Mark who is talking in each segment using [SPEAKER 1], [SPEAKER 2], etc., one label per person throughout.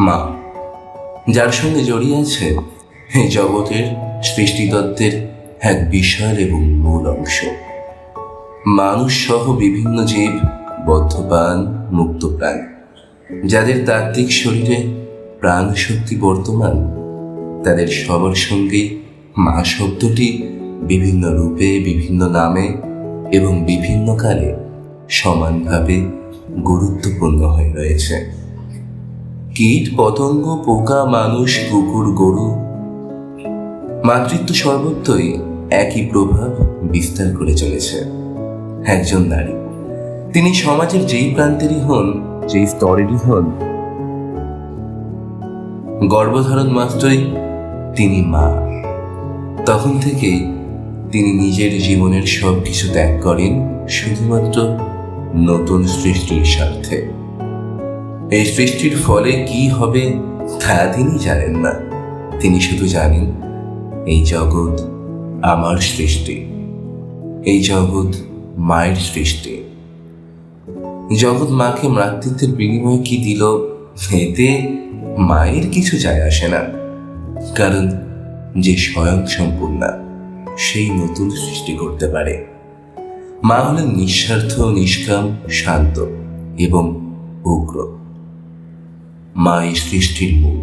[SPEAKER 1] মা, যার সঙ্গে জড়িয়ে আছে এই জগতের সৃষ্টিতত্ত্বের এক বিশাল এবং মূল অংশ। মানুষ সহ বিভিন্ন জীব, বদ্ধপ্রাণ, মুক্তপ্রাণ, যাদের তাত্ত্বিক শরীরে প্রাণ শক্তি বর্তমান, তাদের সবার সঙ্গেই মা শব্দটি বিভিন্ন রূপে, বিভিন্ন নামে এবং বিভিন্ন কালে সমানভাবে গুরুত্বপূর্ণ হয়ে রয়েছে। কীট, পতঙ্গ, পোকা, মানুষ, কুকুর, গরু, মাতৃত্ব সর্বত্রই একই প্রভাব বিস্তার করে চলেছে। একজন নারী, তিনি সমাজের যেই প্রান্তেরই হন, যেই স্তরেরই হন, গর্ভধারণ মাত্রই তিনি মা। তখন থেকেই তিনি নিজের জীবনের সব কিছু ত্যাগ করেন শুধুমাত্র নতুন সৃষ্টির স্বার্থে। এই সৃষ্টির ফলে কি হবে তা তিনি জানেন না। তিনি শুধু জানেন, এই জগৎ আমার সৃষ্টি, এই জগৎ মায়ের সৃষ্টি। জগৎ মাকে মাতৃত্বের বিনিময়ে কি দিল, এতে মায়ের কিছু যায় আসে না, কারণ যে স্বয়ং সম্পূর্ণ সেই নতুন সৃষ্টি করতে পারে। মা হলেন নিঃস্বার্থ, নিষ্কাম, শান্ত এবং উগ্র। মা এই সৃষ্টির মূল।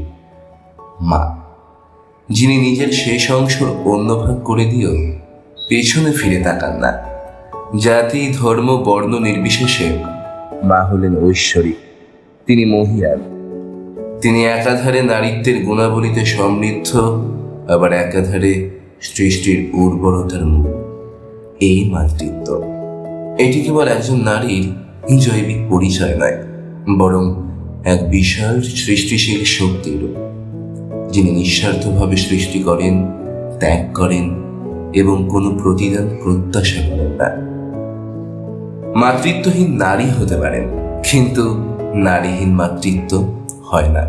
[SPEAKER 1] মা, যিনি নিজের শেষ অংশ অন্য ভাগ করে দিয়েও পেছনে ফিরে তাকান না। জাতি, ধর্ম, বর্ণ নির্বিশেষে মা হলেন ঐশ্বরিক, তিনি মহিয়ান। তিনি একাধারে নারীত্বের গুণাবলীতে সমৃদ্ধ, আবার একাধারে সৃষ্টির উর্বরতার মূল। এই মাতৃত্ব, এটি কেবল একজন নারীর জৈবিক পরিচয় নয়, বরং এক বিশাল সৃষ্টিশীল শক্তির, যিনি নিঃস্বার্থভাবে সৃষ্টি করেন, ত্যাগ করেন এবং কোনো প্রতিদান প্রত্যাশা করেন না। মাতৃত্বহীন নারী হতে পারেন, কিন্তু নারীহীন মাতৃত্ব হয় না।